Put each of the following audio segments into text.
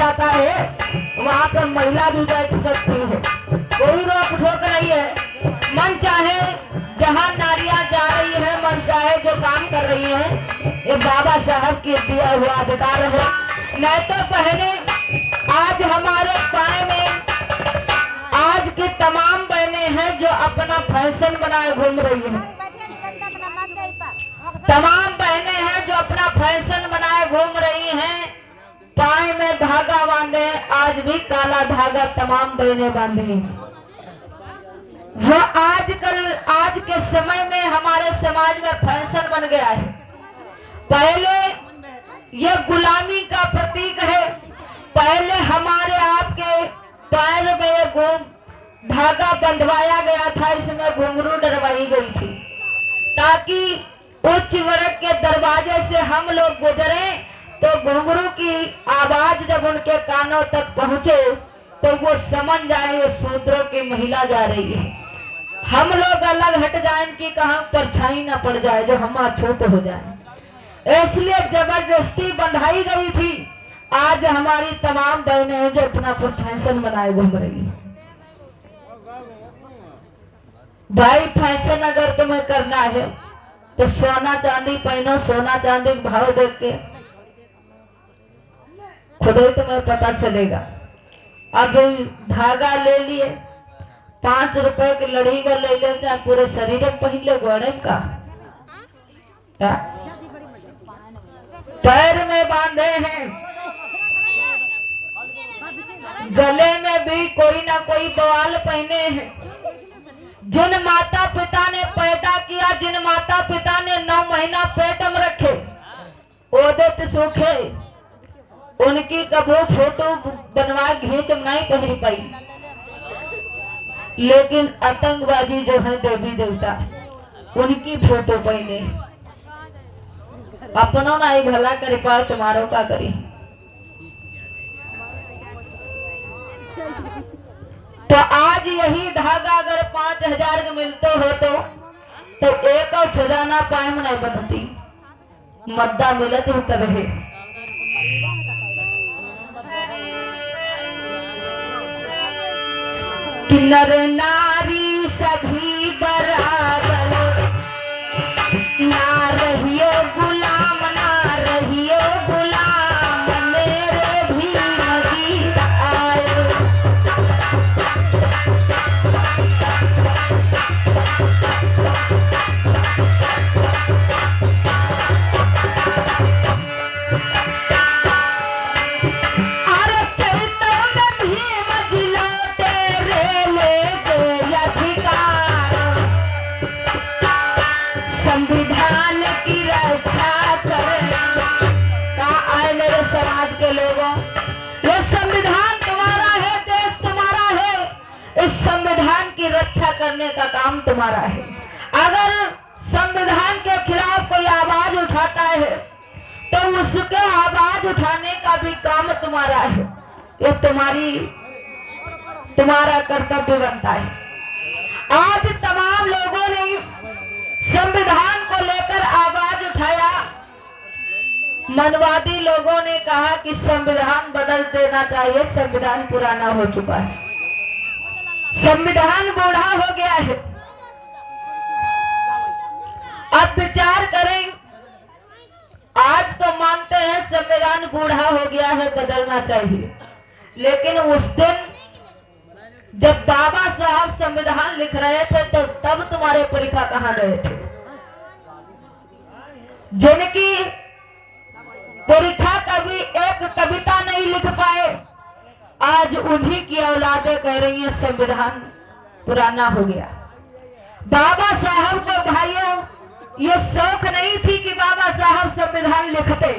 जाता है वहाँ पर महिला भी बैठ सकती है, कोई रोक टोक नहीं है। मन चाहे जहाँ नारियां जा रही है, मन चाहे जो काम कर रही है, ये बाबा साहब की दिया हुआ अधिकार है। नहीं तो पहले आज हमारे पाए में आज की तमाम बहनें हैं जो अपना फैशन बनाए घूम रही हैं, तमाम बहनें हैं जो अपना फैशन बनाए घूम रही हैं, पाए में धागा बांधे, आज भी काला धागा तमाम बहनें बांधी हैं। वो आजकल आज के समय में हमारे समाज में फैशन बन गया है। पहले ये गुलामी का प्रतीक है, पहले हमारे आपके पैर में धागा बंधवाया गया था, इसमें घुंघरू डरवाई गई थी ताकि उच्च वर्ग के दरवाजे से हम लोग गुजरे तो घुंघरू की आवाज जब उनके कानों तक पहुंचे तो वो समझ जाए ये शूद्रों की महिला जा रही है। हम लोग अलग हट जाए कि कहाँ परछाई न पड़ जाए, जो हम अछूत हो जाए, इसलिए जबरदस्ती बंधाई गई थी। आज हमारी तमाम बहनें हैं जो अपना फैशन बनाए घूम रही है। भाई फैशन अगर तुम्हें करना है तो सोना चांदी पहनो, सोना चांदी भाव देख के खुद ही तुम्हें पता चलेगा। अब धागा ले लिए, 5 रुपए की लड़ी का ले ले, चाहे पूरे शरीर में पहन ले, घोड़े का पैर में बांधे हैं, गले में भी कोई ना कोई बवाल पहने हैं। जिन माता पिता ने पैदा किया, जिन माता पिता ने 9 महीना पेट में रखे, ओदत सूखे, उनकी कबो फोटो बनवा घींच नहीं पहन पाई, लेकिन आतंकवादी जो है देवी देवता उनकी फोटो पहने। अपनों ना ही भला करे पाओ, तुम्हारों का करी। तो आज यही धागा अगर 5000 का मिलते हो तो एक और छुड़ाना पाए में नहीं बनती, मद्दा मिलत ही तब है। कि नर नारी सभी बराबर, ना रहियो गुलाम, ना रहियो गुलाम, मेरे भी मजीद आए। संविधान की रक्षा करना का आए मेरे समाज के लोगों, ये संविधान तुम्हारा है, देश तुम्हारा है, इस संविधान की रक्षा करने का काम तुम्हारा है। अगर संविधान के खिलाफ कोई आवाज उठाता है तो उसके आवाज उठाने का भी काम तुम्हारा है, ये तुम्हारा कर्तव्य बनता है। आज तमाम लोगों ने संविधान को लेकर आवाज उठाया, मनवादी लोगों ने कहा कि संविधान बदल देना चाहिए, संविधान पुराना हो चुका है, संविधान बूढ़ा हो गया है। अब विचार करें, आज तो मानते हैं संविधान बूढ़ा हो गया है, बदलना चाहिए, लेकिन उस दिन जब बाबा साहब संविधान लिख रहे थे तो तब तुम्हारे परीक्षा कहाँ गए थे? जिनकी परीक्षा कभी एक कविता नहीं लिख पाए, आज उन्हीं की औलादें कह रही हैं संविधान पुराना हो गया। बाबा साहब को भाइयों ये शौक नहीं थी कि बाबा साहब संविधान लिखते,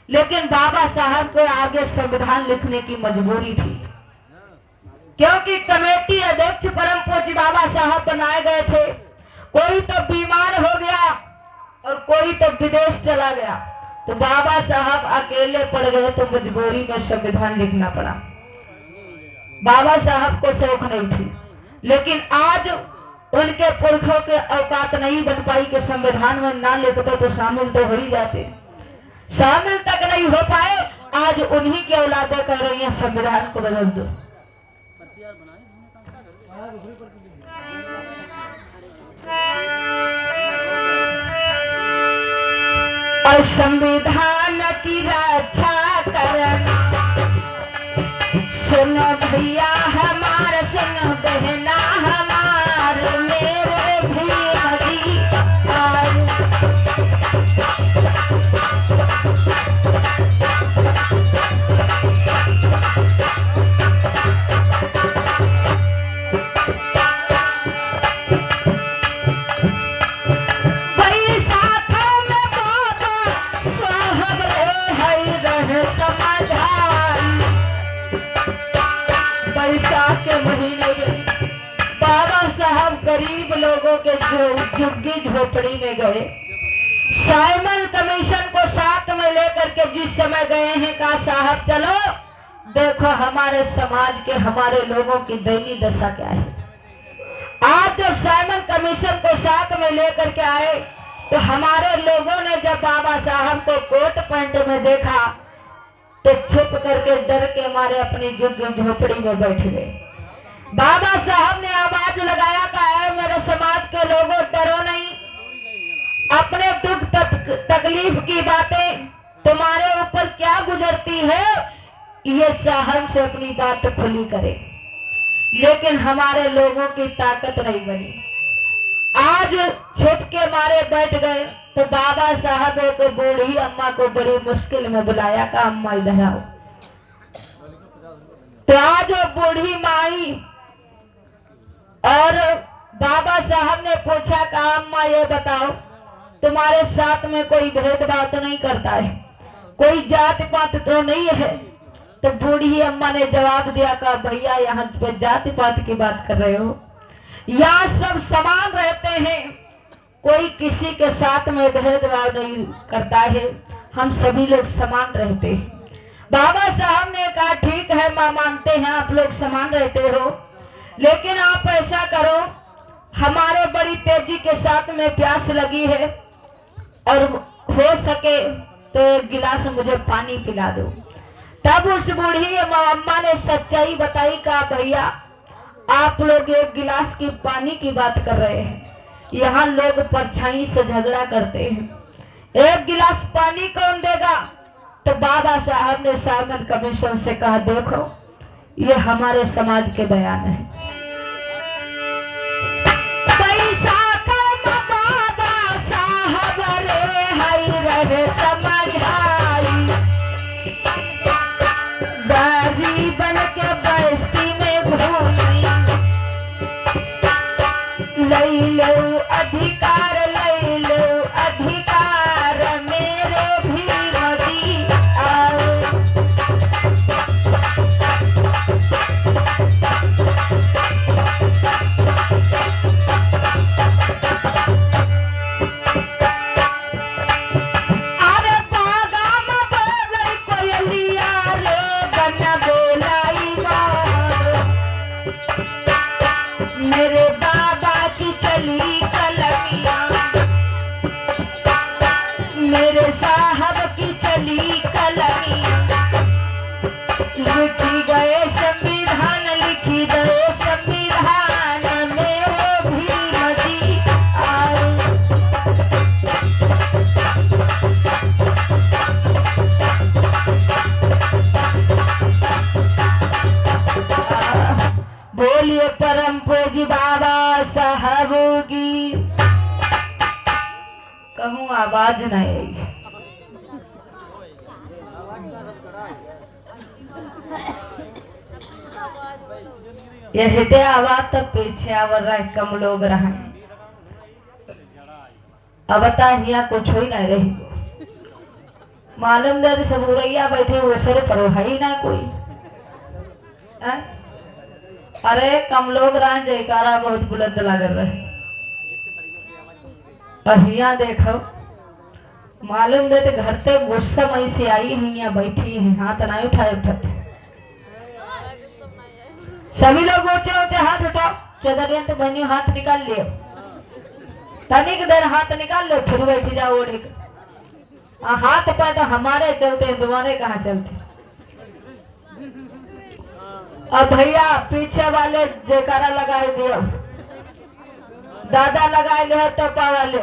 लेकिन बाबा साहब को आगे संविधान लिखने की मजबूरी थी, क्योंकि कमेटी अध्यक्ष परम पूज्य बाबा साहब बनाए गए थे। कोई तो बीमार हो गया और कोई तो विदेश चला गया, तो बाबा साहब अकेले पड़ गए, तो मजबूरी में संविधान लिखना पड़ा। बाबा साहब को शौक नहीं थी, लेकिन आज उनके पुरखों के औकात नहीं बन पाई कि संविधान में ना लिखते तो शामिल तो हो ही जाते, शामिल तक नहीं हो पाए आज उन्हीं की औलादें कह रही हैं संविधान को बदल दो। और संविधान की रक्षा करना, सुनो भैया हमारे, सुनो बहना हमारे, मेरे भीम जी बैसाख के महीने में बाबा साहब गरीब लोगों के झुग्गी झोपड़ी में गए। साइमन कमीशन को साथ में लेकर के जिस समय गए हैं, कहा साहब चलो देखो हमारे समाज के, हमारे लोगों की दयनीय दशा क्या है। आज जब साइमन कमीशन को साथ में लेकर के आए तो हमारे लोगों ने जब बाबा साहब को कोट पैंट में देखा तो छुप करके डर के मारे अपनी झुग्गी झोपड़ी में बैठ गए। बाबा साहब ने आवाज लगाया, कहा मेरे समाज के लोगों डरो नहीं, अपने दुख तकलीफ की बातें तुम्हारे ऊपर क्या गुजरती है ये साहब से अपनी बात खुली करे। लेकिन हमारे लोगों की ताकत नहीं बनी। आज छुप के मारे बैठ गए तो बाबा साहब एक बूढ़ी अम्मा को बड़ी मुश्किल में बुलाया, का अम्मा इधर आओ। तो आज वो बूढ़ी माई और बाबा साहब ने पूछा, का अम्मा ये बताओ तुम्हारे साथ में कोई भेदभाव तो नहीं करता है, कोई जात पात तो नहीं है। तो बूढ़ी अम्मा ने जवाब दिया, का भैया यहाँ पे जाति पात की बात कर रहे हो, यहाँ सब समान रहते हैं, कोई किसी के साथ में भेदभाव नहीं करता है, हम सभी लोग समान रहते हैं। बाबा साहब ने कहा ठीक है माँ, मानते हैं आप लोग समान रहते हो, लेकिन आप ऐसा करो हमारे बड़ी तेजी के साथ में प्यास लगी है और हो सके तो एक गिलास मुझे पानी पिला दो। तब उस बूढ़ी अम्मा ने सच्चाई बताई, का भैया आप लोग एक गिलास की पानी की बात कर रहे हैं, यहाँ लोग परछाई से झगड़ा करते हैं, एक गिलास पानी कौन देगा। तो बाबा साहब ने साइमन कमीशन से कहा देखो ये हमारे समाज के बयान है। बाजी बन के बस्ती में घूमी, लई लो अधिकार, लई लो अधिकार, मेरे भीम जी आओ। अरे बागाम बोले कोयलिया रे, गन्ना बोलाई मेरे बाबा की चली कलमिया, मेरे साहब की चली कलमिया, लिखी गए संविधान, लिखी गए संविधान, मेरे भीम जी आओ। बोलिए परम पूज्य बाबा साहब की। कहूँ आवाज नहीं, ये हृदय आवाज तब पीछे आवर रहा, कम लोग रहे। अब बता यहाँ कुछ ही नहीं रही, मालूम दर सब उड़ैया बैठे हुए सर पर है ही ना कोई। अरे कम लोग रहे, जयकारा बहुत बुलंद लग रहे। यहाँ देखो मालूम दे तो घर से गुस्सा मई से आई है, यहाँ बैठी है, हाथ नहीं उठाए उठाते। सभी लोग ऊंचे ऊंचे हाथ उठाओ, चदरिया से बहनियों हाथ निकाल लियो, तनिक देर हाथ निकाल लो, फिर बैठी जाओ ओढ़। हाथ पे तो हमारे चलते हैं, तुम्हारे कहाँ चलते। अब भैया पीछे वाले जयकारा लगाए दियो, दादा लगाए लियो, टोपा वाले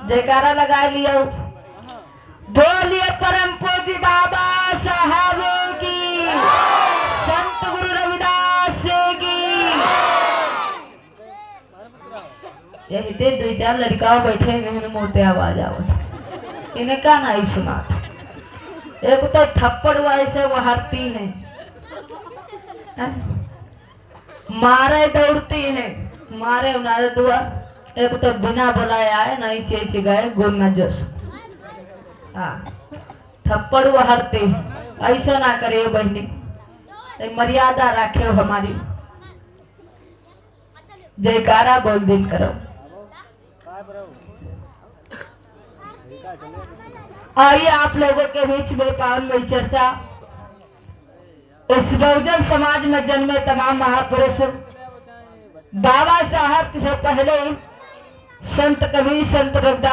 जयकारा लगाए लियो। बोलिए परम पूज्य बाबा साहब की, संत गुरु रविदास की। यही थे दो चार लड़का बैठे हैं, मोटे आवाज आवत, इन्हें क्या नहीं सुना। एक तो थप्पड़ वैसे वो हरती है, मारे दौड़ती है, मारे उन्हें दुआ। एक तो बिना बुलाए आए नहीं चेच गए गुण न जस। हाँ, थप्पड़ वो हरती, ऐसा ना करे बहनी, मर्यादा रखे हमारी। जयकारा बोल दिन करो। आइए आप लोगों के बीच में पावन में चर्चा। इस बहुजन समाज में जन्मे तमाम महापुरुष बाबा साहब से पहले संत कबीर, संत रविदास